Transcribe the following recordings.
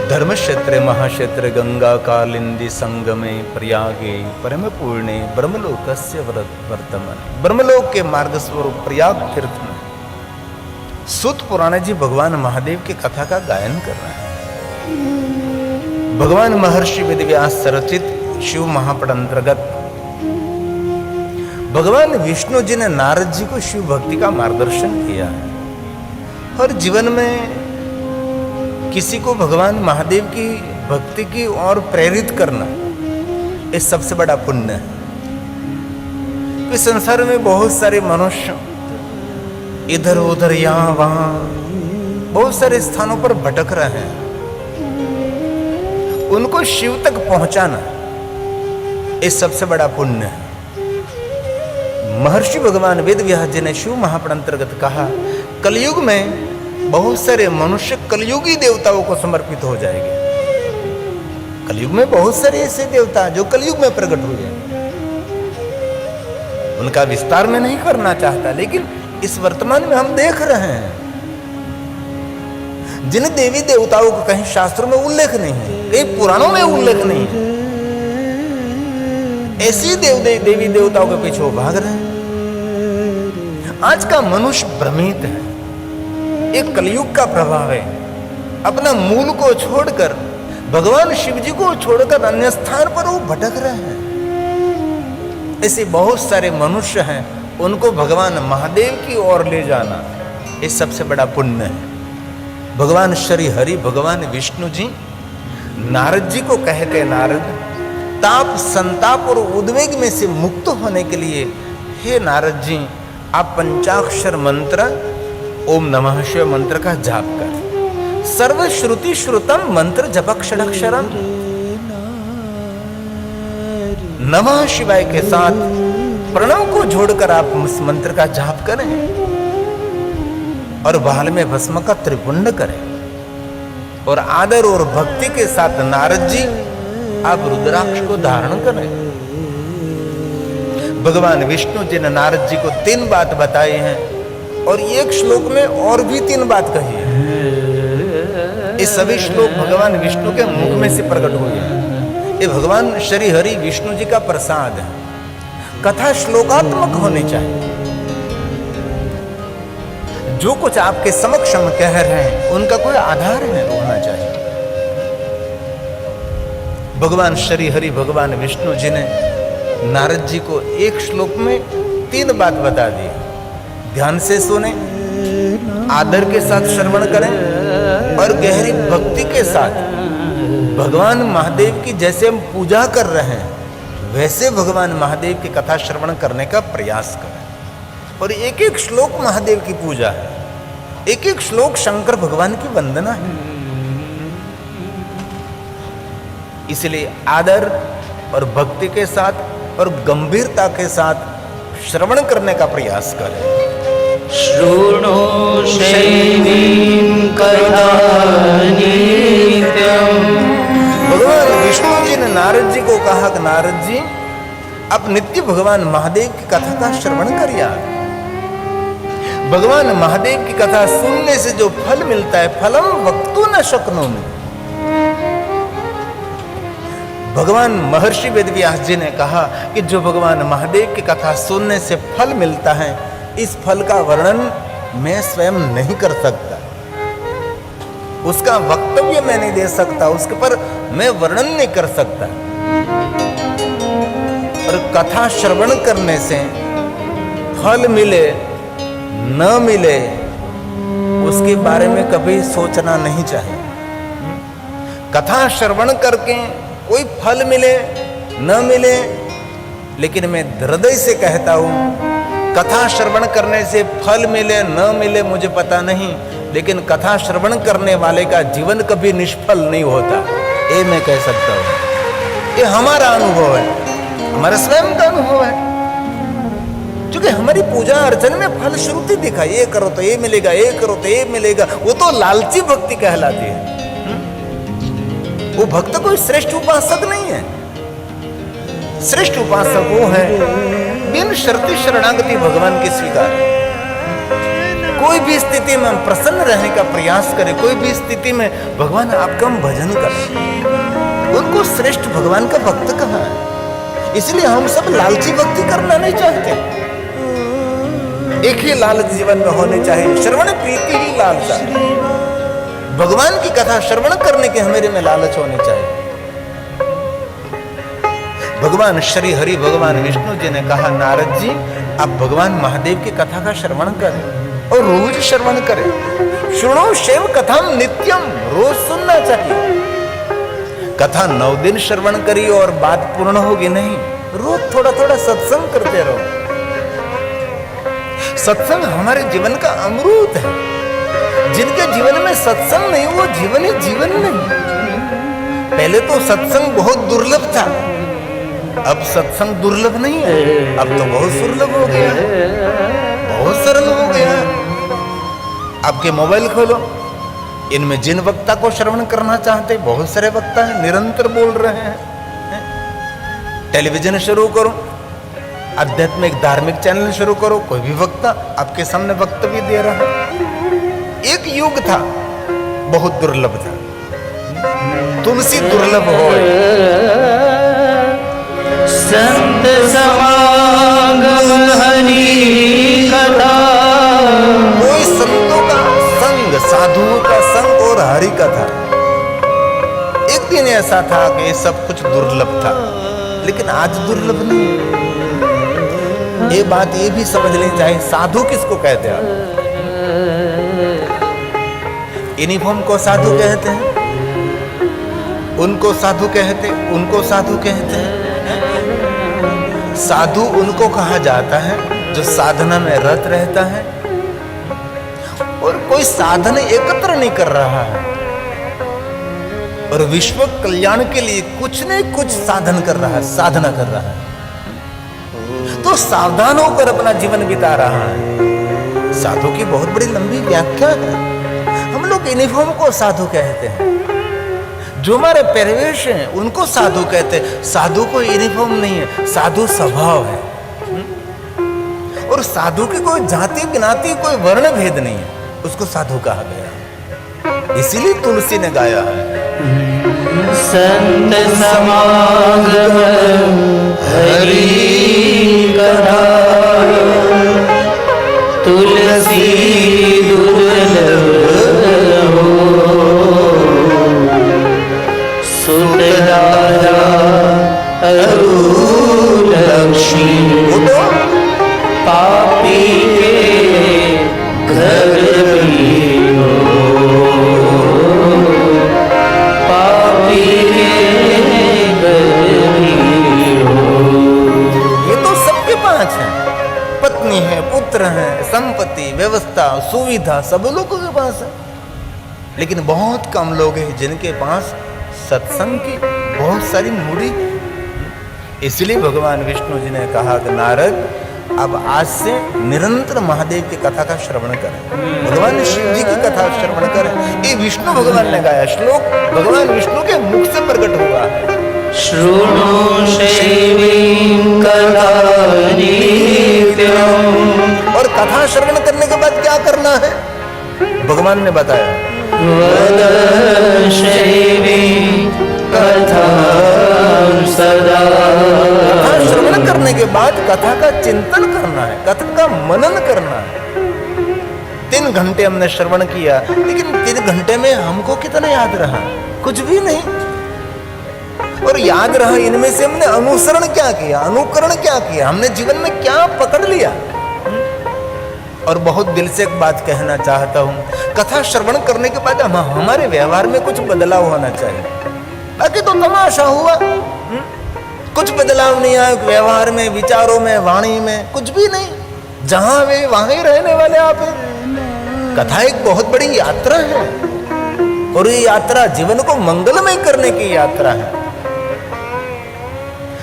धर्म क्षेत्र महाक्षेत्र गंगा कालिंदी संगमे प्रयागे परम पूर्णे ब्रह्मलोकस्य वर्तमान। ब्रह्मलोक के मार्ग स्वरूप प्रयाग तीर्थ में सूत पुराण जी भगवान महादेव की कथा का गायन कर रहे हैं। भगवान महर्षि वेदव्यास रचित शिव महापुराण अंतर्गत भगवान विष्णु जी ने नारद जी को शिव भक्ति का मार्गदर्शन किया है। और जीवन में किसी को भगवान महादेव की भक्ति की ओर प्रेरित करना ये सबसे बड़ा पुण्य है। इस संसार में बहुत सारे मनुष्य इधर उधर यहां वहां बहुत सारे स्थानों पर भटक रहे हैं। उनको शिव तक पहुंचाना ये सबसे बड़ा पुण्य है। महर्षि भगवान वेदव्यास जी ने शिव महापुराण अंतर्गत कहा, कलयुग में बहुत सारे मनुष्य कलयुगी देवताओं को समर्पित हो जाएंगे। कलयुग में बहुत सारे ऐसे देवता जो कलयुग में प्रकट हुए, उनका विस्तार में नहीं करना चाहता, लेकिन इस वर्तमान में हम देख रहे हैं जिन देवी देवताओं का कहीं शास्त्रों में उल्लेख नहीं है, कहीं पुराणों में उल्लेख नहीं है, ऐसी देवी देवताओं के पीछे वो भाग रहे हैं। आज का मनुष्य भ्रमित है, एक कलयुग का प्रभाव है। अपना मूल को छोड़कर भगवान शिव जी को छोड़कर अन्य स्थान पर वो भटक रहे हैं। ऐसे बहुत सारे मनुष्य हैं, उनको भगवान महादेव की ओर ले जाना ये सबसे बड़ा पुण्य है। भगवान श्री हरि भगवान विष्णु जी नारद जी को कहते, नारद ताप संताप और उद्वेग में से मुक्त होने के लिए हे नारद जी आप पंचाक्षर मंत्र ओम नमः शिवाय मंत्र का जाप कर। सर्वश्रुति श्रुतम मंत्र जपक्षरक्षरम नमः शिवाय के साथ प्रणव को जोड़कर आप उस मंत्र का जाप करें और बाल में भस्म का त्रिपुंड करें। और आदर और भक्ति के साथ नारद जी आप रुद्राक्ष को धारण करें। भगवान विष्णु जी ने नारद जी को 3 बात बताई हैं और एक श्लोक में और भी 3 बात कही है। ये सभी श्लोक भगवान विष्णु के मुख में से प्रकट हुए हैं। ये भगवान श्री हरि विष्णु जी का प्रसाद है। कथा श्लोकात्मक होनी चाहिए। जो कुछ आपके समक्ष हम कह रहे हैं उनका कोई आधार है होना चाहिए। भगवान श्री हरि भगवान विष्णु जी ने नारद जी को एक श्लोक में 3 बात बता दी। ध्यान से सुने, आदर के साथ श्रवण करें और गहरी भक्ति के साथ भगवान महादेव की जैसे हम पूजा कर रहे हैं वैसे भगवान महादेव की कथा श्रवण करने का प्रयास करें। और एक एक श्लोक महादेव की पूजा है, एक एक श्लोक शंकर भगवान की वंदना है। इसलिए आदर और भक्ति के साथ और गंभीरता के साथ श्रवण करने का प्रयास करें। शृणु शैवीं कथा नित्यम्। भगवान विष्णु जी ने नारद जी को कहा कि नारद जी आप नित्य भगवान महादेव की कथा का श्रवण करिए। भगवान महादेव की कथा सुनने से जो फल मिलता है, फलम वक्तुं न शक्नोमि। भगवान महर्षि वेदव्यास जी ने कहा कि जो भगवान महादेव की कथा सुनने से फल मिलता है, इस फल का वर्णन मैं स्वयं नहीं कर सकता, उसका वक्तव्य मैं नहीं दे सकता, उसके पर मैं वर्णन नहीं कर सकता। और कथा श्रवण करने से फल मिले न मिले उसके बारे में कभी सोचना नहीं चाहिए। कथा श्रवण करके कोई फल मिले न मिले, लेकिन मैं हृदय से कहता हूं कथा श्रवण करने से फल मिले न मिले मुझे पता नहीं, लेकिन कथा श्रवण करने वाले का जीवन कभी निष्फल नहीं होता, ये मैं कह सकता हूं। ये हमारा अनुभव है, हमारा स्वयं का अनुभव है। क्योंकि हमारी पूजा अर्चन में फल श्रुति दिखा, ये करो तो ये मिलेगा, ये करो तो ये मिलेगा, वो तो लालची भक्ति कहलाती है। वो भक्त कोई श्रेष्ठ उपासक नहीं है। श्रेष्ठ उपासक वो है बिन शर्ती शरणागति भगवान की स्वीकार। कोई भी स्थिति में हम प्रसन्न रहने का प्रयास करें, कोई भी स्थिति में भगवान आपका हम भजन करें। उनको श्रेष्ठ भगवान का भक्त कहा है। इसलिए हम सब लालची भक्ति करना नहीं चाहते। एक ही लालच जीवन में होनी चाहिए, श्रवण प्रीति ही लालसा। भगवान की कथा श्रवण करने के हमेरे में लालच होनी चाहिए। भगवान श्री हरि भगवान विष्णु जी ने कहा, नारद जी आप भगवान महादेव की कथा का श्रवण करें और रोज श्रवण करें। सुनो शिव कथाम नित्यम, रोज सुनना चाहिए। कथा 9 दिन श्रवण करी और बात पूर्ण होगी नहीं, रोज थोड़ा थोड़ा सत्संग करते रहो। सत्संग हमारे जीवन का अमृत है। जिनके जीवन में सत्संग नहीं वो जीवन ही जीवन नहीं। पहले तो सत्संग बहुत दुर्लभ था, अब सत्संग दुर्लभ नहीं है, अब तो बहुत सुलभ हो गया, बहुत सरल हो गया। आपके मोबाइल खोलो, इनमें जिन वक्ता को श्रवण करना चाहते बहुत सारे वक्ता हैं, निरंतर बोल रहे हैं। टेलीविजन शुरू करो, आध्यात्मिक धार्मिक चैनल शुरू करो, कोई भी वक्ता आपके सामने वक्तव्य दे रहा है। एक युग था बहुत दुर्लभ था, तुलसी दुर्लभ हो। संत समागम हरि कथा, कोई संतों का संग, साधुओं का संग और हरि का था। एक दिन ऐसा था कि ये सब कुछ दुर्लभ था, लेकिन आज दुर्लभ नहीं। ये बात ये भी समझनी चाहिए, साधु किसको कहते हैं? यूनिफॉर्म को साधु कहते हैं, उनको साधु कहते, उनको साधु कहते हैं। साधु उनको कहा जाता है जो साधना में रत रहता है और कोई साधन एकत्र नहीं कर रहा है और विश्व कल्याण के लिए कुछ न कुछ साधन कर रहा है, साधना कर रहा है, तो सावधान होकर अपना जीवन बिता रहा है। साधु की बहुत बड़ी लंबी व्याख्या है। हम लोग यूनिफॉर्म को साधु कहते हैं, जो हमारे परिवेश हैं उनको साधु कहते हैं। साधु को यूनिफॉर्म नहीं है, साधु स्वभाव है। और साधु की कोई जाति ज्ञाति कोई वर्ण भेद नहीं है, उसको साधु कहा गया। इसीलिए तुलसी ने गाया है, संत समागम हरि कथा, तुलसी दुर्लभ सुतदारा लक्ष्मी, पापी के घर में हो, पापी के घर में हो। ये तो सबके पास है, पत्नी है, पुत्र है, संपत्ति, व्यवस्था, सुविधा सब लोगों के पास है, लेकिन बहुत कम लोग हैं जिनके पास सत्संग की बहुत सारी मूड़ी। इसलिए भगवान विष्णु जी ने कहा कि नारद अब आज से निरंतर महादेव की कथा का श्रवण करें, भगवान शिव जी की कथा श्रवण करें। ये विष्णु भगवान ने गाया श्लोक, भगवान विष्णु के मुख से प्रकट हुआ है। श्रुणु शैवीं कथा नित्यम्, और कथा श्रवण करने के बाद क्या करना है भगवान ने बताया, वद शैवीं कथा सदा। कथा श्रवण करने के बाद कथा का चिंतन करना है, कथा का मनन करना है। 3 घंटे हमने श्रवण किया, लेकिन 3 घंटे में हमको कितना याद रहा? कुछ भी नहीं। और याद रहा इनमें से हमने अनुसरण क्या किया, अनुकरण क्या किया, हमने जीवन में क्या पकड़ लिया। और बहुत दिल से एक बात कहना चाहता हूं, कथा श्रवण करने के बाद हमारे व्यवहार में कुछ बदलाव होना चाहिए। बाकी तो तमाशा हुआ, कुछ बदलाव नहीं आया व्यवहार में, विचारों में, वाणी में, कुछ भी नहीं। जहां वे वहां ही रहने वाले आप हैं। कथा एक बहुत बड़ी यात्रा है और ये यात्रा जीवन को मंगलमय करने की यात्रा है।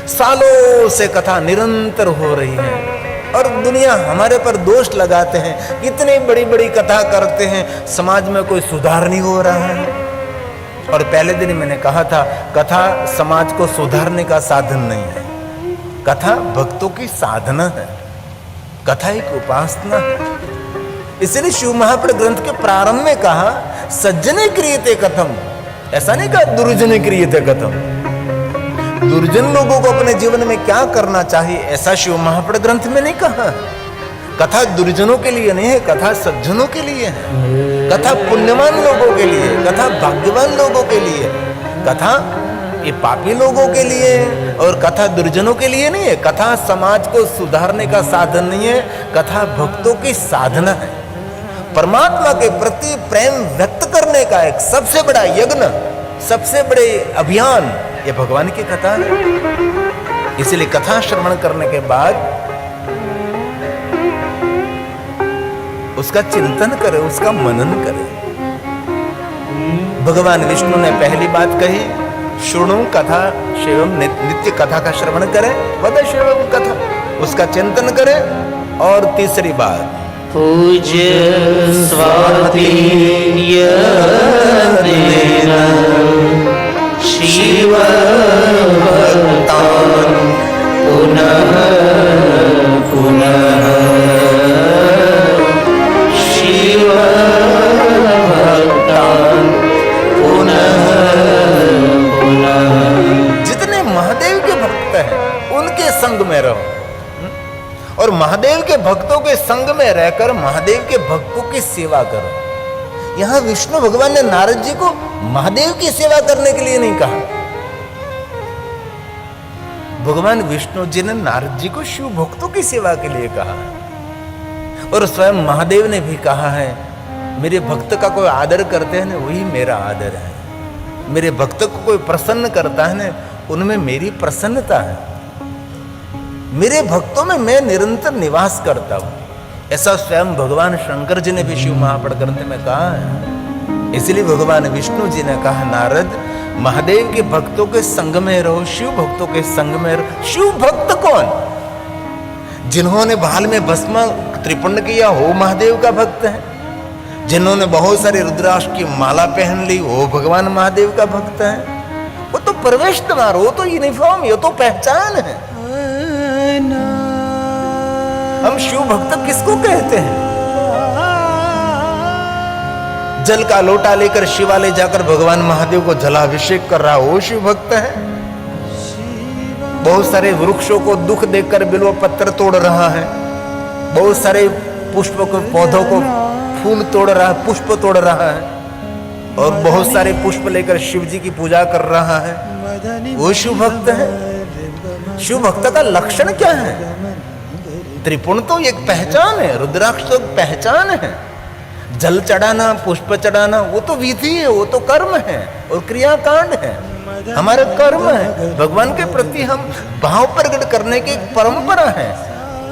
सालों से कथा निरंतर हो रही है और दुनिया हमारे पर दोष लगाते हैं, इतनी बड़ी बड़ी कथा करते हैं, समाज में कोई सुधार नहीं हो रहा है। और पहले दिन मैंने कहा था, कथा समाज को सुधारने का साधन नहीं है, कथा भक्तों की साधना है, कथा एक उपासना है। इसलिए शिव महापुराण ग्रंथ के प्रारंभ में कहा सज्जने क्रियते कथम, ऐसा नहीं कहा दुर्जने क्रियते कथम। दुर्जन लोगों को अपने जीवन में क्या करना चाहिए ऐसा शिव महापुराण ग्रंथ में नहीं कहा। कथा दुर्जनों के लिए नहीं है, कथा सज्जनों के लिए है, कथा पुण्यवान लोगों के लिए, कथा भाग्यवान लोगों के लिए, कथा ये पापी लोगों के लिए और कथा दुर्जनों के लिए नहीं है। कथा समाज को सुधारने का साधन नहीं है, कथा भक्तों की साधना है। परमात्मा के प्रति प्रेम व्यक्त करने का एक सबसे बड़ा यज्ञ, सबसे बड़े अभियान ये भगवान की कथा है। इसलिए कथा श्रवण करने के बाद उसका चिंतन करें, उसका मनन करें। भगवान विष्णु ने पहली बात कही शुणु कथा शिवम, नित्य कथा का श्रवण करें, वद शिवम कथा, उसका चिंतन करें। और तीसरी बात पूज्य स्वाति शिव भक्तान पुनः पुनः, शिव भक्तान पुनः पुनः। जितने महादेव के भक्त हैं उनके संग में रहो और महादेव के भक्तों के संग में रहकर महादेव के भक्तों की सेवा करो। यहां विष्णु भगवान ने नारद जी को महादेव की सेवा करने के लिए नहीं कहा। भगवान विष्णु जी ने नारद जी को शिव भक्तों की सेवा के लिए कहा और स्वयं महादेव ने भी कहा है मेरे भक्त का कोई आदर करते हैं ना वही मेरा आदर है, मेरे भक्त को कोई प्रसन्न करता है ना उनमें मेरी प्रसन्नता है, मेरे भक्तों में मैं निरंतर निवास करता हूं। ऐसा स्वयं भगवान शंकर जी ने भी शिव महापुराण ग्रंथ में कहा है। इसलिए भगवान विष्णु जी ने कहा नारद महादेव के भक्तों के संग में रहो, शिव भक्तों के संग में रहो। शिव भक्त कौन? जिन्होंने भाल में भस्म त्रिपुंड किया वो महादेव का भक्त है, जिन्होंने बहुत सारे रुद्राक्ष की माला पहन ली वो भगवान महादेव का भक्त है। वो तो प्रवेश द्वार, वो तो यूनिफॉर्म, ये तो पहचान है। हम शिव भक्त किसको कहते हैं? जल का लोटा लेकर शिवालय जाकर भगवान महादेव को जलाभिषेक कर रहा वो शिव भक्त है। बहुत सारे वृक्षों को दुख देखकर बिल्व पत्र तोड़ रहा है, बहुत सारे पुष्प को पौधों को फूल तोड़ रहा है, पुष्प तोड़ रहा है और बहुत सारे पुष्प लेकर शिव जी की पूजा कर रहा है, वो शिव भक्त है। शिव भक्त का लक्षण क्या है? त्रिपुण तो एक पहचान है, रुद्राक्ष तो एक पहचान है, जल चढ़ाना पुष्प चढ़ाना वो तो विधि है, वो तो कर्म है और क्रियाकांड है, हमारे कर्म है। भगवान के प्रति हम भाव प्रकट करने की एक परंपरा है।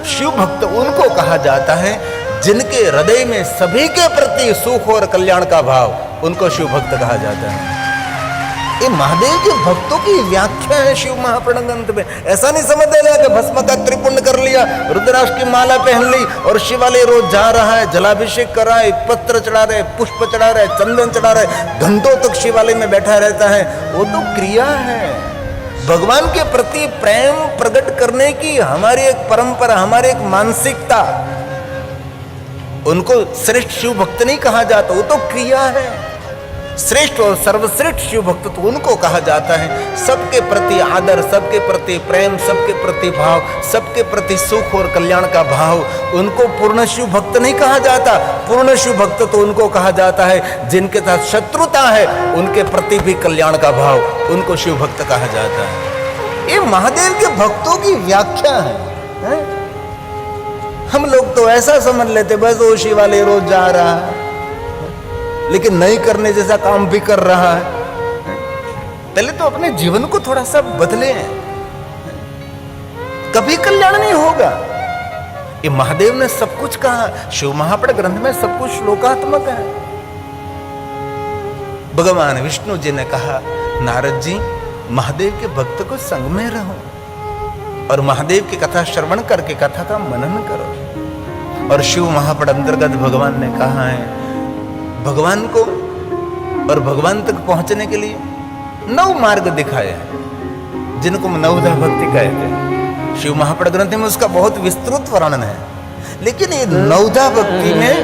शिव भक्त उनको कहा जाता है जिनके हृदय में सभी के प्रति सुख और कल्याण का भाव, उनको शिव भक्त कहा जाता है। ये महादेव के भक्तों की व्याख्या है शिव महापुराण ग्रंथ में। ऐसा नहीं समझ लेना कि भस्म का त्रिपुंड कर लिया, रुद्राक्ष की माला पहन ली और शिवालय रोज जा रहा है, जलाभिषेक कर रहा है, पत्र चढ़ा रहे, पुष्प चढ़ा रहे, चंदन चढ़ा रहे, घंटों तक शिवालय में बैठा रहता है, वो तो क्रिया है। भगवान के प्रति प्रेम प्रकट करने की हमारी एक परंपरा, हमारी एक मानसिकता, उनको श्रेष्ठ शिव भक्त नहीं कहा जाता, वो तो क्रिया है। श्रेष्ठ और सर्वश्रेष्ठ शिव भक्त तो उनको कहा जाता है सबके प्रति आदर, सबके प्रति प्रेम, सबके प्रति भाव, सबके प्रति सुख और कल्याण का भाव। उनको पूर्ण शिव भक्त नहीं कहा जाता। पूर्ण शिव भक्त तो उनको कहा जाता है जिनके साथ शत्रुता है उनके प्रति भी कल्याण का भाव, उनको शिव भक्त कहा जाता है। ये महादेव के भक्तों की व्याख्या है। हम लोग तो ऐसा समझ लेते बस वो शिवालय रोज जा रहा है लेकिन नहीं करने जैसा काम भी कर रहा है। पहले तो अपने जीवन को थोड़ा सा बदले, कभी कल्याण नहीं होगा। ये महादेव ने सब कुछ कहा, शिव महापुराण ग्रंथ में सब कुछ श्लोकात्मक है। भगवान विष्णु जी ने कहा नारद जी महादेव के भक्त को संग में रहो और महादेव की कथा श्रवण करके कथा का मनन करो। और शिव महापुराण अंतर्गत भगवान ने कहा है भगवान को और भगवान तक पहुंचने के लिए 9 मार्ग दिखाए हैं जिनको हम नवधा भक्ति कहते हैं। शिव महापुराण ग्रंथ में उसका बहुत विस्तृत वर्णन है। लेकिन ये 9धा भक्ति में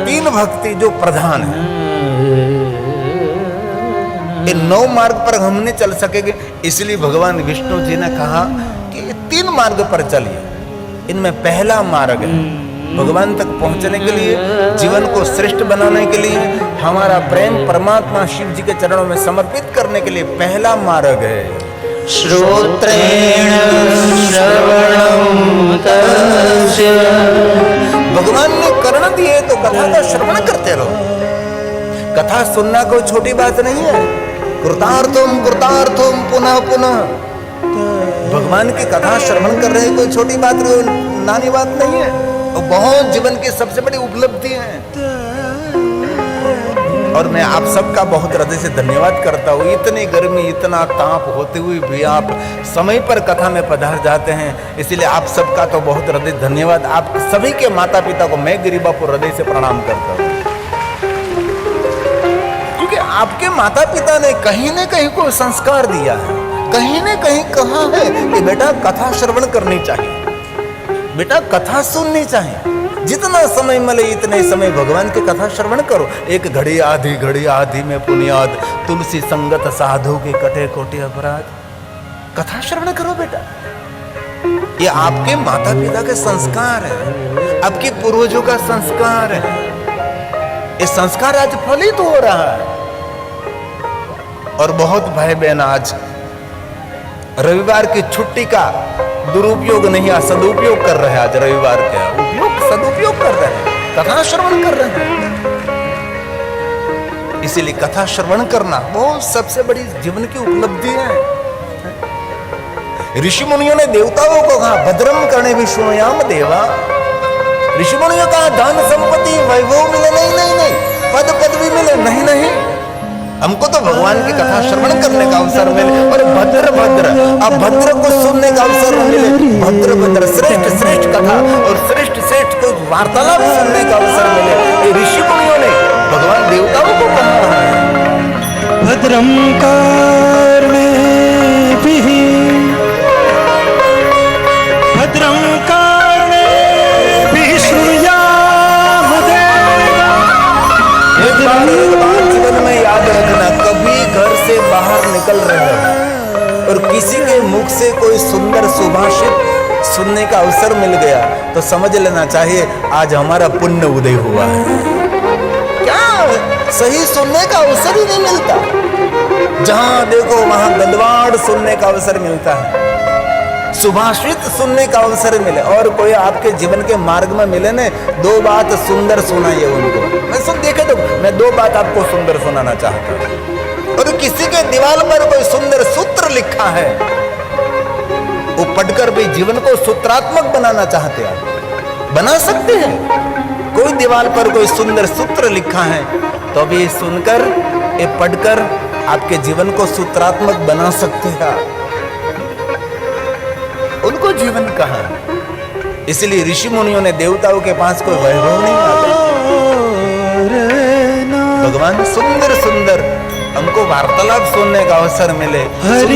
3 भक्ति जो प्रधान है, ये 9 मार्ग पर हम नहीं चल सकेंगे। इसलिए भगवान विष्णु जी ने कहा कि ये 3 मार्ग पर चलिए। इनमें पहला मार्ग है भगवान तक पहुंचने के लिए, जीवन को श्रेष्ठ बनाने के लिए, हमारा प्रेम परमात्मा शिव जी के चरणों में समर्पित करने के लिए पहला मार्ग है श्रोत्रेण श्रवणं तस्य। भगवान ने कर्ण दिए तो कथा का श्रवण करते रहो। कथा सुनना कोई छोटी बात नहीं है। कृतार्थम कृतार्थम पुनः पुनः भगवान की कथा श्रवण कर रहे कोई छोटी बात, नानी बात नहीं है। वो बहुत जीवन की सबसे बड़ी उपलब्धि है। और मैं आप सबका बहुत हृदय से धन्यवाद करता हूँ। इतनी गर्मी, इतना ताप होते हुए भी आप समय पर कथा में पधार जाते हैं, इसलिए आप सबका तो बहुत हृदय धन्यवाद। आप सभी के माता पिता को मैं गिरी बापू हृदय से प्रणाम करता हूँ, क्योंकि आपके माता पिता ने कहीं न कहीं कोई संस्कार दिया है, कहीं न कहीं कहा है कि बेटा कथा श्रवण करनी चाहिए, बेटा कथा सुननी चाहिए। जितना समय मिले इतने समय भगवान की कथा श्रवण करो। एक घड़ी आधी में पुनियाद, तुलसी संगत साधु के कटे कोटि अपराध। कथा श्रवण करो बेटा। ये आपके माता पिता के संस्कार है, आपके पूर्वजों का संस्कार है। ये संस्कार आज फलित हो रहा है। और बहुत भाई बहन आज रविवार की छुट्टी का दुरुपयोग नहीं, सदुपयोग कर रहे हैं। आज रविवार का सदुपयोग कर रहे हैं, कथा श्रवण कर रहे हैं। इसीलिए कथा श्रवण करना वो सबसे बड़ी जीवन की उपलब्धि है। ऋषि मुनियों ने देवताओं को कहा भद्रम करने विष्णुयाम देवा। ऋषि मुनियों कहा धन संपत्ति वैभव मिले, नहीं, पद पदवी मिले, नहीं, हमको तो भगवान की कथा श्रवण करने का अवसर मिले। और भद्र अब भद्र को सुनने का अवसर मिले, भद्र श्रेष्ठ कथा और श्रेष्ठ को वार्तालाप सुनने का अवसर मिले। ये ऋषि मुनियों ने भगवान देवताओं को कहा है भद्रम कर्णेभिः भद्रम कर्णेभिः शृणुयाम देवा। एक बार जीवन में याद रखना, कभी घर से बाहर निकल रहे हो और किसी के मुख से कोई सुंदर सुभाषित सुनने का अवसर मिल गया तो समझ लेना चाहिए आज हमारा पुण्य उदय हुआ है। क्या सही सुनने का अवसर ही नहीं मिलता। जहां देखो वहां गदवाड़ सुनने का अवसर मिलता है, सुभाषित सुनने का अवसर मिले। और कोई आपके जीवन के मार्ग में मिले ने 2 बात सुंदर सुनाइए उनको। मैं सुन देखे तो मैं 2 बात आपको सुंदर सुनाना चाहता हूं। और किसी के दीवार पर कोई सुंदर सूत्र लिखा है, वो पढ़कर भी जीवन को सूत्रात्मक बनाना चाहते हैं, बना सकते हैं। कोई दीवार पर कोई सुंदर सूत्र लिखा है तो भी सुनकर, ये पढ़कर आपके जीवन को सूत्रात्मक बना सकते हैं। उनको जीवन कहा। इसलिए ऋषि मुनियों ने देवताओं के पास कोई वैभव नहीं आता। भगवान सुंदर हमको वार्तालाप सुनने का अवसर मिले, सुंदर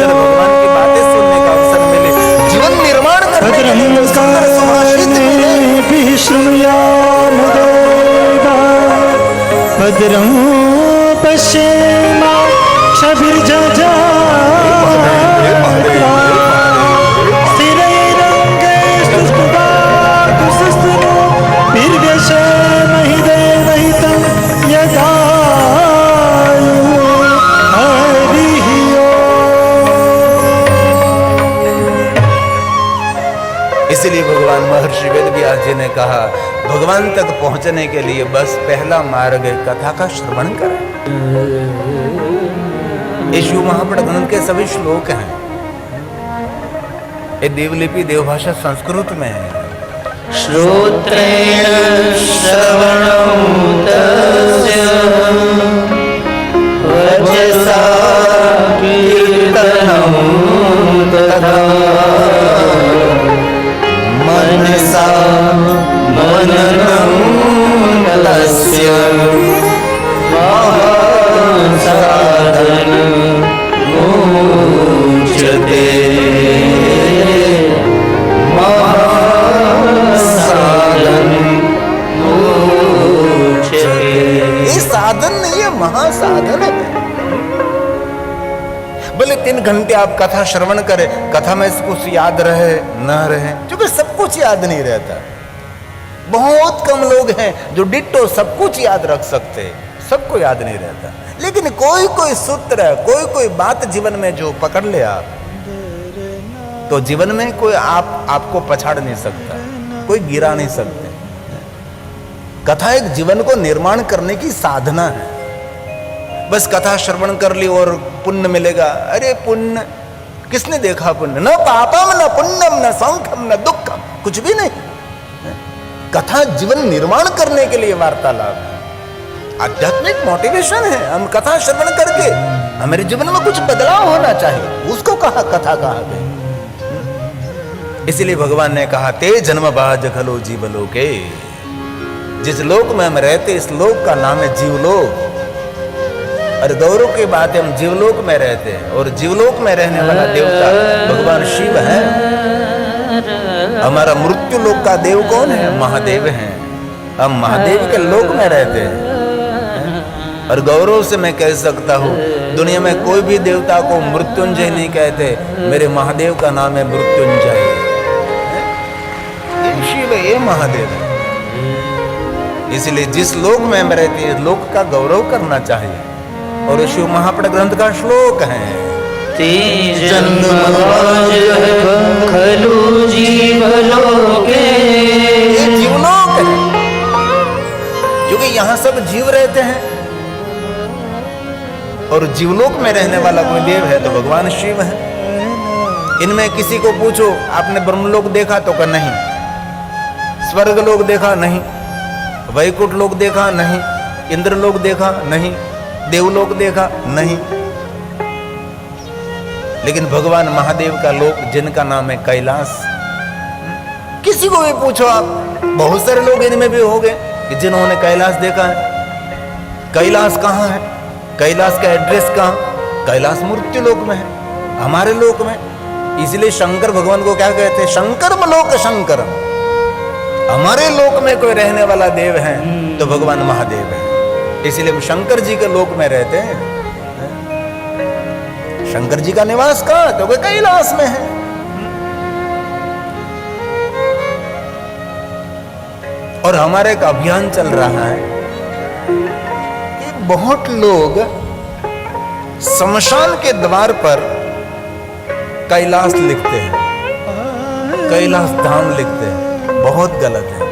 भगवान की बातें सुनने का अवसर मिले, जीवन निर्माण करने के लिए सुंदर सुभाषित मिले। शृणुयाम देवा भद्रं पश्येमाक्षभिर्जजा इसलिए भगवान महर्षि वेदव्यास जी ने कहा भगवान तक पहुंचने के लिए बस पहला मार्ग है कथा का श्रवण करें। ये शिव महापुराण ग्रंथ के सभी श्लोक हैं। ये देवलिपि देवभाषा संस्कृत में है। श्रोत्रेण श्रवणं तस्य वचसा कीर्तनं तथा मनसा मननं तस्य महासाधनं मुच्यते महासाधनं। भले 3 घंटे आप कथा श्रवण करें, कथा में से कुछ याद रहे न रहे, क्योंकि सब कुछ याद नहीं रहता। बहुत कम लोग हैं जो डिट्टो सब कुछ याद रख सकते हैं, सबको याद नहीं रहता। लेकिन कोई कोई सूत्र है, कोई कोई बात जीवन में जो पकड़ ले आप, तो जीवन में कोई आपको पछाड़ नहीं सकता, कोई गिरा नहीं सकते। कथा एक जीवन को निर्माण करने की साधना है। बस कथा श्रवण कर ली और पुण्य मिलेगा। अरे पुण्य किसने देखा? पुण्य न पापम न पुण्यम न सौख्यम न दुखम, कुछ भी नहीं। कथा जीवन निर्माण करने के लिए वार्तालाप है, आध्यात्मिक मोटिवेशन है। हम कथा श्रवण करके हमारे जीवन में कुछ बदलाव होना चाहिए, उसको कहा कथा कहा गई। इसलिए भगवान ने कहा ते जन्म बाज खलो जीवलोके, जिस लोक में हम रहते इस लोक का नाम है जीवलोक। और गौरव की बात है, हम जीवलोक में रहते हैं और जीवलोक में रहने वाला देवता भगवान शिव है। हमारा मृत्यु लोक का देव कौन है? महादेव हैं। हम महादेव के लोक में रहते हैं। और गौरव से मैं कह सकता हूँ, दुनिया में कोई भी देवता को मृत्युंजय नहीं कहते, मेरे महादेव का नाम है मृत्युंजय। ये शिव है, ये महादेव है। इसलिए जिस लोक में हम रहते हैं लोक का गौरव करना चाहिए। और शिव महापुराण ग्रंथ का श्लोक है, ते जन्म बाज खलु जीवलोके, ये जीवलोक है क्योंकि यहाँ सब जीव रहते हैं। और जीवलोक में रहने वाला कोई देव है तो भगवान शिव है। इनमें किसी को पूछो आपने ब्रह्मलोक देखा तो कहा नहीं, स्वर्गलोक देखा नहीं, वैकुंठ लोक देखा नहीं, इंद्रलोक देखा नहीं, देवलोक देखा नहीं। लेकिन भगवान महादेव का लोक जिनका नाम है कैलाश, किसी को भी पूछो आप, बहुत सारे लोग इनमें भी हो गए कि जिन्होंने कैलाश देखा है। कैलाश कहाँ है? कैलाश का एड्रेस कहाँ? कैलाश मृत्यु लोक में है, हमारे लोक में। इसलिए शंकर भगवान को क्या कहते हैं? शंकर लोक शंकर। हमारे लोक में कोई रहने वाला देव है तो भगवान महादेव है। इसलिए हम शंकर जी के लोक में रहते हैं। शंकर जी का निवास कहाँ? तो कैलाश में है। और हमारे एक अभियान चल रहा है कि बहुत लोग शमशान के द्वार पर कैलाश लिखते हैं, कैलाश धाम लिखते हैं। बहुत गलत है।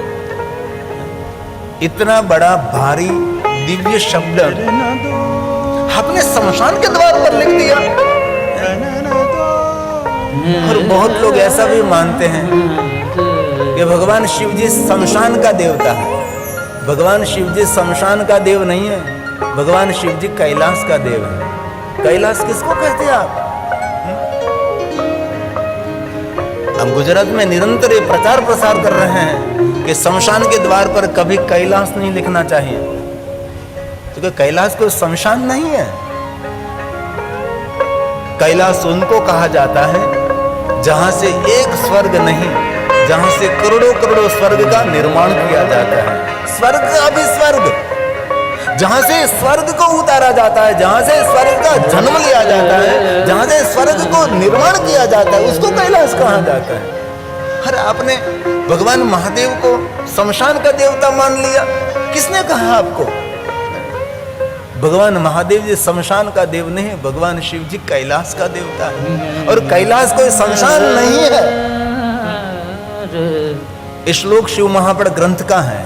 इतना बड़ा भारी दिव्य शब्द आपने शमशान के द्वार पर लिख दिया। और बहुत लोग ऐसा भी मानते हैं कि भगवान शिव जी शमशान का देवता है। भगवान शिव जी शमशान का देव नहीं है, भगवान शिव जी कैलाश का देव है। कैलाश किसको कहते हैं आप? हम गुजरात में निरंतर ये प्रचार प्रसार कर रहे हैं कि शमशान के द्वार पर कभी कैलाश नहीं लिखना चाहिए, क्योंकि कैलाश कोई शमशान नहीं है। कैलाश उनको कहा जाता है जहां से एक स्वर्ग नहीं, जहां से करोड़ों करोड़ों स्वर्ग का निर्माण किया जाता है। स्वर्ग का भी स्वर्ग, जहां से स्वर्ग को उतारा जाता है, जहां से स्वर्ग का जन्म लिया जाता है, जहां से स्वर्ग को निर्माण किया जाता है, उसको कैलाश कहा जाता है। अरे आपने भगवान महादेव को शमशान का देवता मान लिया, किसने कहा आपको? भगवान महादेव जी शमशान का देव नहीं, भगवान शिव जी कैलाश का देवता है। और कैलाश कोई शमशान नहीं है। इस श्लोक शिव महापुराण ग्रंथ का है।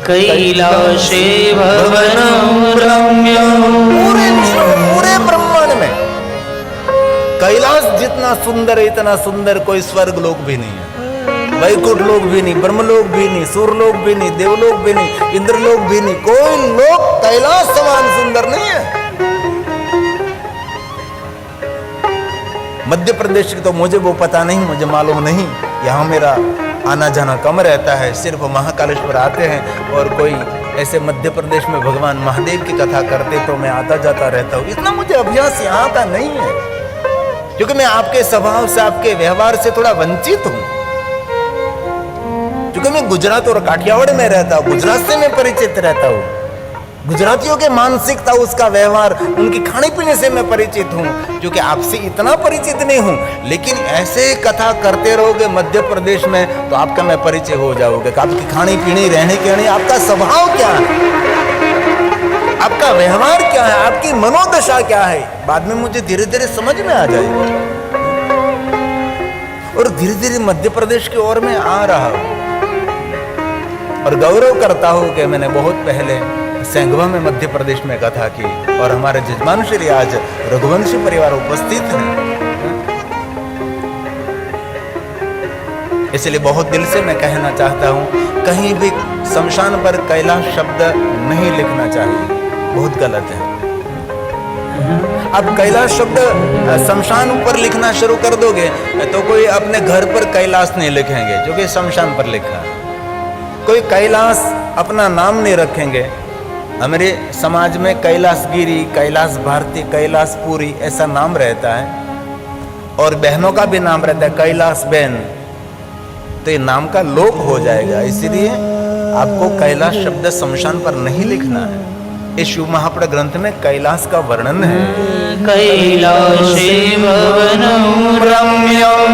कैलाशे भवनं रम्यं, पूरे ब्रह्मांड में कैलाश जितना सुंदर है, इतना सुंदर कोई स्वर्ग लोक भी नहीं है, वैकुंठ लोक भी नहीं, ब्रह्मलोक भी नहीं, सूर्यलोक भी नहीं, देवलोक भी नहीं, इंद्रलोक भी नहीं। कोई लोक कैलाश समान सुंदर नहीं है। मध्य प्रदेश की तो मुझे वो पता नहीं, मुझे मालूम नहीं। यहाँ मेरा आना जाना कम रहता है, सिर्फ महाकालेश्वर आते हैं और कोई ऐसे मध्य प्रदेश में भगवान महादेव की कथा करते तो मैं आता जाता रहता हूँ। इतना मुझे अभ्यास यहाँ का नहीं है, क्योंकि मैं आपके स्वभाव से, आपके व्यवहार से थोड़ा वंचित हूँ। क्योंकि मैं गुजरात और काठियावाड़ में रहता हूँ, गुजरात से मैं परिचित रहता हूँ। गुजरातियों के मानसिकता, उसका व्यवहार, उनकी खाने पीने से मैं परिचित हूँ, क्योंकि आपसे इतना परिचित नहीं हूँ। लेकिन ऐसे कथा करते रहोगे मध्य प्रदेश में तो आपका मैं परिचय हो जाओगे कि आपकी खानी पीनी, रहने कहने, आपका स्वभाव क्या है, आपका व्यवहार क्या है, आपकी मनोदशा क्या है, बाद में मुझे धीरे धीरे समझ में आ जाएगा। और धीरे धीरे मध्य प्रदेश की ओर में आ रहा हूं और गौरव करता हूं कि मैंने बहुत पहले सेंगवा में मध्य प्रदेश में कथा की और हमारे जजमान श्री आज रघुवंशी परिवार उपस्थित हैं। इसलिए बहुत दिल से मैं कहना चाहता हूं, कहीं भी शमशान पर कैलाश शब्द नहीं लिखना चाहिए, बहुत गलत है। अब कैलाश शब्द शमशान पर लिखना शुरू कर दोगे तो कोई अपने घर पर कैलाश नहीं लिखेंगे जो कि शमशान पर लिखा है। कोई कैलाश अपना नाम नहीं रखेंगे। हमारे समाज में कैलाश गिरी, कैलाश भारती, कैलाश पुरी ऐसा नाम रहता है और बहनों का भी नाम रहता है कैलाश बहन, तो ये नाम का लोप हो जाएगा। इसलिए आपको कैलाश शब्द शमशान पर नहीं लिखना है। इस शिव महापुराण ग्रंथ में कैलाश का वर्णन है। कैलाशे भवनं रम्यं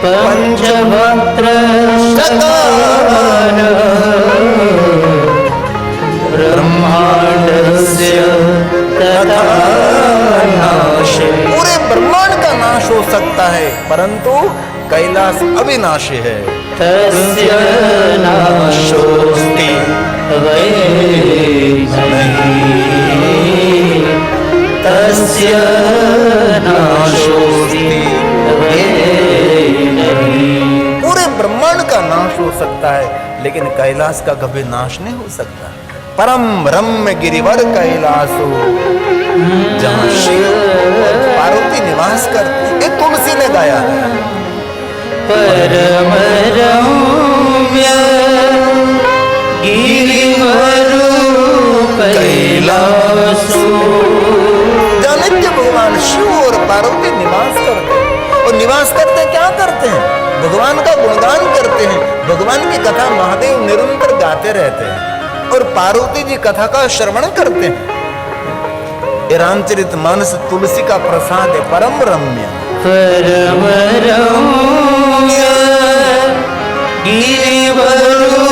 पंचभद्र ब्रह्मांडस्य तथा नाशे। पूरे ब्रह्मांड का नाश हो सकता है परंतु कैलाश अविनाशी है। तस्य नाशोस्ति वै नहीं, तस्य नाशोस्ति वै नहीं। पूरे ब्रह्मांड का नाश हो सकता है लेकिन कैलाश का कभी नाश नहीं हो सकता। परम रम्य गिरिवर कैलाशो, जहां शिव और पार्वती निवास करते, एक तुलसी ने गाया है। परम रम्य गिरिवरो कैलासो, जहां नित्य भगवान शिव और पार्वती निवास करते हैं। और निवास करते क्या करते हैं? भगवान का गुणगान करते हैं, भगवान की कथा महादेव निरंतर गाते रहते हैं और पार्वती जी कथा का श्रवण करते हैं। ये रामचरित मानस तुलसी का प्रसाद है, परम रम्य। परम रम्य गिरिवरो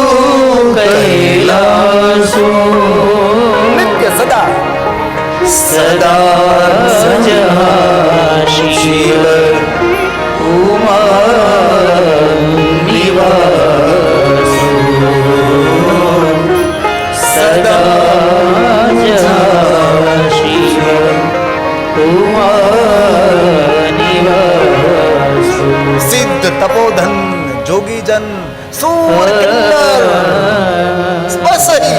कैलासो, नित्य सदा सदा जहाँ शिव उमा निवासो, सदा जहाँ शिव उमा निवासो। सिद्ध तपोधन जोगी जन सूर किन्नर, बस ही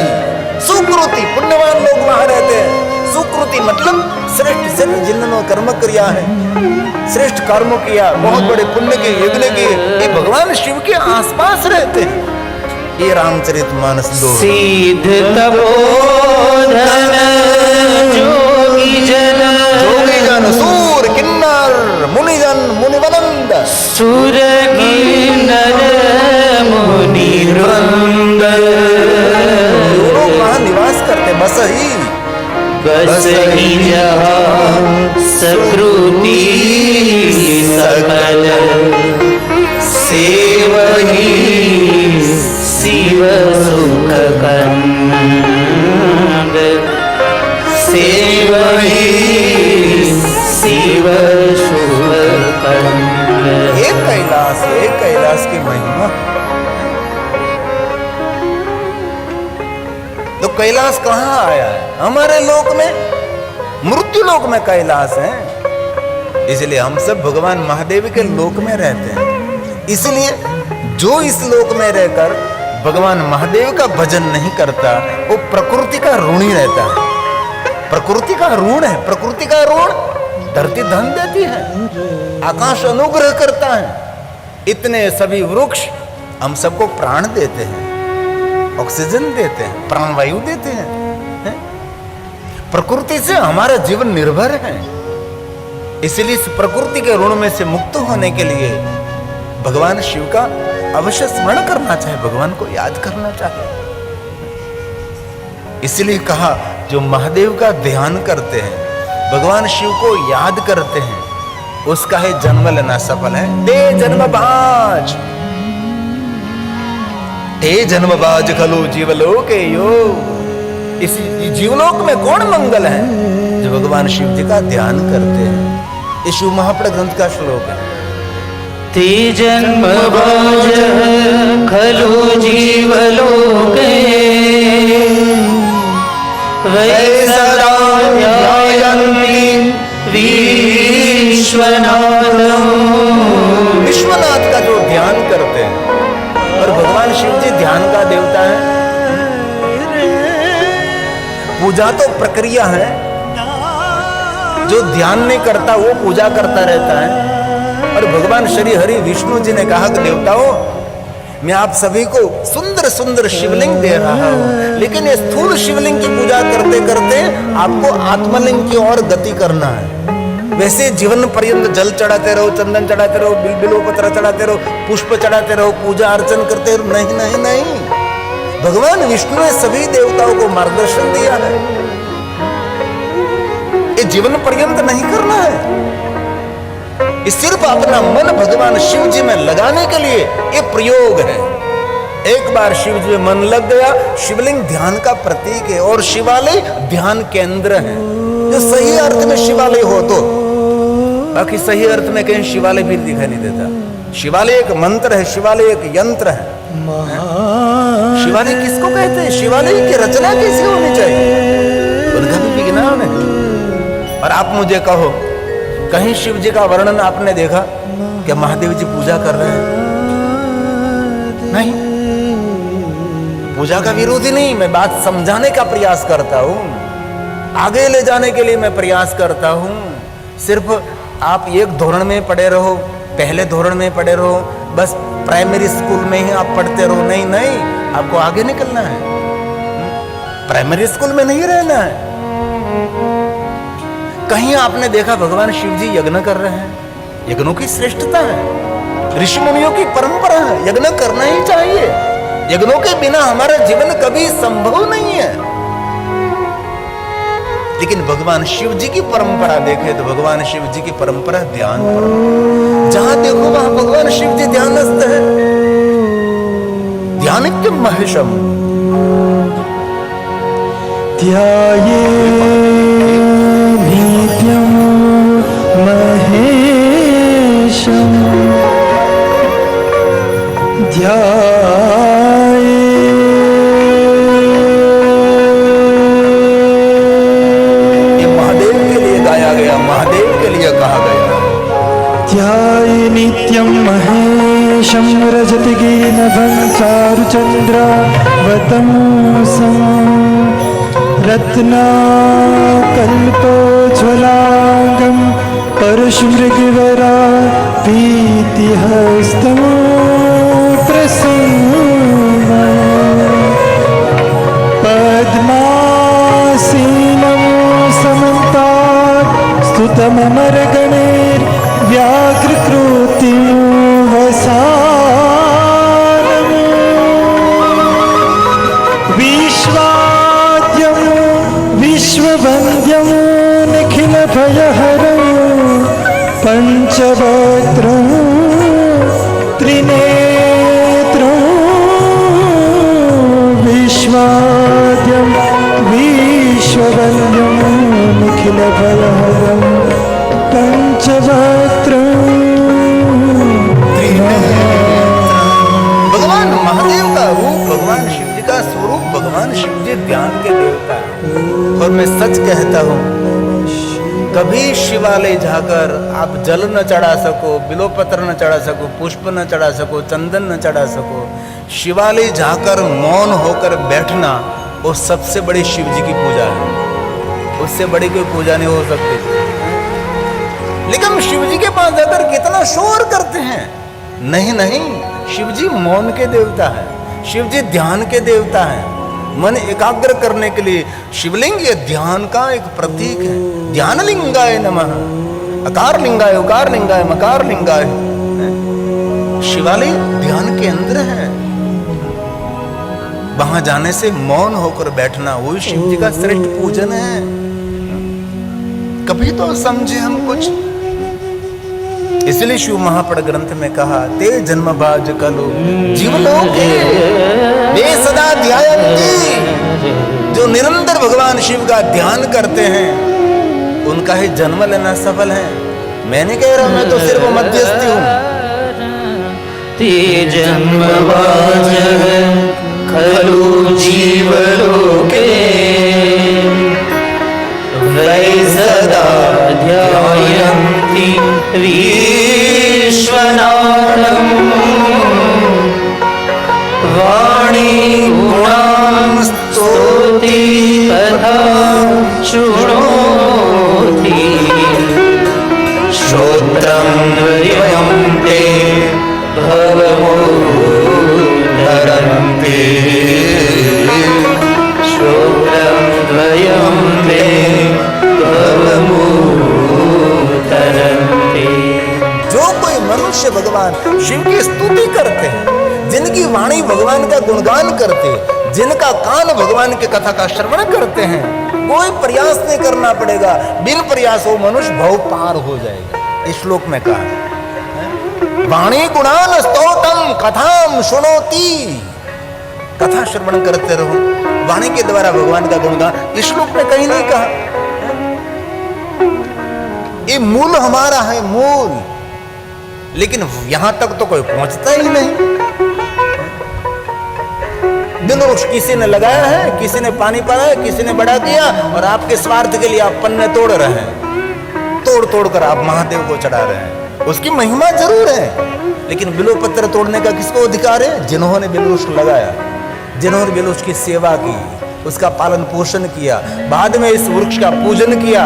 सुकृति, पुण्यवान लोग वहां रहते हैं। सुकृति मतलब श्रेष्ठ से जिन्होंने कर्म किया है, श्रेष्ठ कर्म किया, बहुत बड़े पुण्य के यज्ञ किए, ये भगवान शिव के आसपास रहते हैं। ये रामचरित मानस दो। सिद्ध तपोधन जोगी जन सूर किन्नर मुनिजन मुनिवनंद, सुर किन्नर मुनिवृंद, लोग वहां निवास करते। बस ही जहाँ सकृति सकल, सेवही शिव सुख कंद, सेवही शिव सुख कंद। एक कैलाश की महिमा। तो कैलाश कहाँ आया है? हमारे लोक में, मृत्यु लोक में कैलाश है। इसलिए हम सब भगवान महादेव के लोक में रहते हैं। इसलिए जो इस लोक में रहकर भगवान महादेव का भजन नहीं करता वो प्रकृति का ऋणी रहता है। प्रकृति का ऋण है। प्रकृति का ऋण धरती धन देती है, आकाश अनुग्रह करता है, इतने सभी वृक्ष हम सबको प्राण देते हैं, ऑक्सीजन देते हैं, प्राणवायु देते हैं, हैं? प्रकृति से हमारा जीवन निर्भर है। इसलिए इस प्रकृति के ऋण में से मुक्त होने के लिए भगवान शिव का अवश्य स्मरण करना चाहिए, भगवान को याद करना चाहिए। इसलिए कहा जो महादेव का ध्यान करते हैं, भगवान शिव को याद करते हैं, उसका है जन्म लेना सफल है। ते जन्मबाज, ते जन्मबाज खलु जीवलोके यो। इस जीवलोक में कौन मंगल है? जो भगवान शिव जी का ध्यान करते हैं। ये शिव महापुराण ग्रंथ का श्लोक है। ते जन्मबाज खलु जीवलोके वै सदा ध्यायन्ति विश्वनाथम्। विश्वनाथ का जो ध्यान करते हैं, और भगवान शिव जी ध्यान का देवता है। पूजा तो प्रक्रिया है, जो ध्यान नहीं करता वो पूजा करता रहता है। और भगवान श्री हरि विष्णु जी ने कहा कि देवताओं, मैं आप सभी को सुंदर सुंदर शिवलिंग दे रहा हूं, लेकिन ये स्थूल शिवलिंग की पूजा करते करते आपको आत्मलिंग की ओर गति करना है। वैसे जीवन पर्यंत जल चढ़ाते रहो, चंदन चढ़ाते रहो, बिल्वपत्र चढ़ाते रहो, पुष्प चढ़ाते रहो, पूजा अर्चन करते रहो। नहीं नहीं नहीं, भगवान विष्णु ने सभी देवताओं को मार्गदर्शन दिया है, ये जीवन पर्यंत नहीं करना है। सिर्फ अपना मन भगवान शिव जी में लगाने के लिए ये प्रयोग है। एक बार शिव जी में मन लग गया, शिवलिंग ध्यान का प्रतीक है और शिवालय ध्यान केंद्र है। जो सही अर्थ में शिवालय हो तो, बाकी सही अर्थ में कहीं शिवालय भी दिखाई नहीं देता। शिवालय एक मंत्र है, शिवालय एक यंत्र है। शिवालय किसको कहते हैं? शिवालय की रचना कैसी होनी चाहिए, उनका भी विज्ञान है। और आप मुझे कहो, कहीं शिव जी का वर्णन आपने देखा कि महादेव जी पूजा कर रहे हैं? नहीं, पूजा का विरोधी नहीं, मैं बात समझाने का प्रयास करता हूं, आगे ले जाने के लिए मैं प्रयास करता हूं। सिर्फ आप एक धोरण में पढ़े रहो, पहले धोरण में पढ़े रहो, बस प्राइमरी स्कूल में ही आप पढ़ते रहो। नहीं नहीं, आपको आगे निकलना है, प्राइमरी स्कूल में नहीं रहना है। कहीं आपने देखा भगवान शिव जी यज्ञ कर रहे हैं? यज्ञों की श्रेष्ठता है, ऋषि मुनियों की परंपरा है, यज्ञ करना ही चाहिए। यज्ञों के बिना हमारा जीवन कभी संभव नहीं है। लेकिन भगवान शिव जी की परंपरा देखे तो भगवान शिव जी की परंपरा ध्यान परंपरा, जहां देखो वहां भगवान शिव जी ध्यानस्थ है। ध्यानित्यम महेशम ध्याये नित्यं महेशं ध्याये ये महादेव के लिए गाया गया, महादेव के लिए कहा गया। ध्याये नित्यं महेशं रजतगीनभं चारुचन्द्रावतंसं रत्नाकल्पोज्ज्वलाङ्गं परशुमृगवरा पीतिहस्तं प्रसन्नं पद्मासीनं समन्तात् स्तुतममरगणैर्व्याघ्रकृतिं वसानम् विश्वाद्यं विश्ववन्द्यं निखिलभयहरं पञ्चवक्त्रं त्रिनेत्रं विश्वाद्यं विश्ववन्द्यं निखिलभयहरं पञ्चवक्त्रं। भगवान महादेव का रूप, भगवान शिव जी का स्वरूप, भगवान शिव जी ध्यान के देवता है। और मैं सच कहता हूं, कभी शिवालय जाकर आप जल न चढ़ा सको, बिल्वपत्र न चढ़ा सको, पुष्प न चढ़ा सको, चंदन न चढ़ा सको, शिवालय जाकर मौन होकर बैठना वो सबसे बड़ी शिव जी की पूजा है। उससे बड़ी कोई पूजा नहीं हो सकती। लेकिन शिव जी के पास जाकर कितना शोर करते हैं। नहीं नहीं, शिव जी मौन के देवता है, शिव जी ध्यान के देवता है। मन एकाग्र करने के लिए शिवलिंग ये ध्यान का एक प्रतीक है। ध्यान लिंगाय नमः, अकार लिंगाय, उकार लिंगाय, मकार लिंगाय। शिवालय ध्यान के अंदर है। वहां जाने से मौन होकर बैठना वही शिव जी का श्रेष्ठ पूजन है। कभी तो समझे हम कुछ। इसलिए शिव महापड़ ग्रंथ में कहा, ते जन्म बाज कलो जीवलोके वे सदा ध्यायन्ति। जो निरंतर भगवान शिव का ध्यान करते हैं उनका ही जन्म लेना सफल है। मैं नहीं कह रहा, मैं तो सिर्फ मध्यस्थी हूं। ते जन्म बाज खलु जीवलोके वै सदा ध्यायन्ति विश्वनाथम्। वाणी गुणान् स्तोति कथा शृणोति। श्रोत्रं द्वयं ते भवमुद्धरन्ति। श्रोत्रं द्वयं ते भवमुद्धरन्ति। जो कोई मनुष्य भगवान शिव की स्तुति करते हैं, जिनकी वाणी भगवान का गुणगान करते हैं, जिनका कान भगवान की कथा का श्रवण करते हैं, कोई प्रयास नहीं करना पड़ेगा, बिन प्रयास वो मनुष्य भव पार हो जाएगा। इस श्लोक में कहा, वाणी गुणान स्तोत्रम कथाम सुनोति। कथा श्रवण करते रहो, वाणी के द्वारा भगवान का गुणगान। इस श्लोक में कहीं नहीं कहा। ये मूल हमारा है, मूल। लेकिन यहां तक तो कोई पहुंचता ही नहीं। वृक्ष किसी ने लगाया है, किसी ने पानी पाया है, किसी ने बड़ा किया, और आपके स्वार्थ के लिए आप पन्ने तोड़ रहे हैं। तोड़ तोड़ कर आप महादेव को चढ़ा रहे हैं। उसकी महिमा जरूर है, लेकिन बिल्व पत्र तोड़ने का किसको अधिकार है? जिन्होंने बिल्ववृक्ष लगाया, जिन्होंने बिल्ववृक्ष की सेवा की, उसका पालन पोषण किया, बाद में इस वृक्ष का पूजन किया,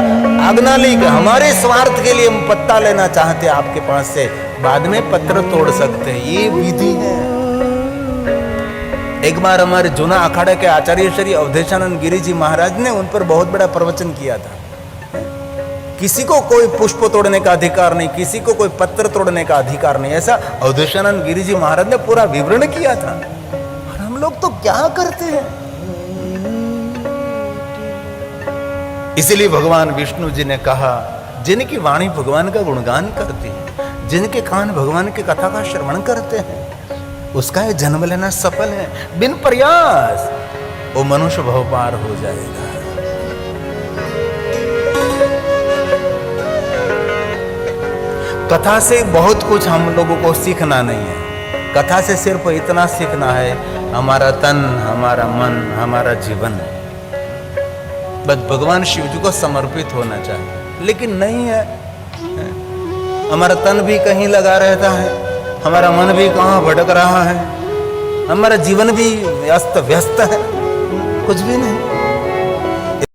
आज्ञा ली कि हमारे स्वार्थ के लिए हम पत्ता लेना चाहते हैं आपके पास से, बाद में पत्र तोड़ सकते हैं। ये विधि है। एक बार हमारे जूना अखाड़े के आचार्य श्री अवधेशानंद गिरी जी महाराज ने उन पर बहुत बड़ा प्रवचन किया था। किसी को कोई पुष्प तोड़ने का अधिकार नहीं, किसी को कोई पत्र तोड़ने का अधिकार नहीं, ऐसा अवधेशानंद गिरी जी महाराज ने पूरा विवरण किया था। और हम लोग तो क्या करते हैं? इसलिए भगवान विष्णु जी ने कहा, जिनकी वाणी भगवान का गुणगान करती है, जिनके कान भगवान की कथा का श्रवण करते हैं, उसका ये जन्म लेना सफल है। बिन प्रयास वो मनुष्य भव पार हो जाएगा। कथा से बहुत कुछ हम लोगों को सीखना नहीं है। कथा से सिर्फ इतना सीखना है, हमारा तन, हमारा मन, हमारा जीवन बस भगवान शिव जी को समर्पित होना चाहिए। लेकिन नहीं है, हमारा तन भी कहीं लगा रहता है, हमारा मन भी कहाँ भटक रहा है, हमारा जीवन भी व्यस्त व्यस्त है, कुछ भी नहीं।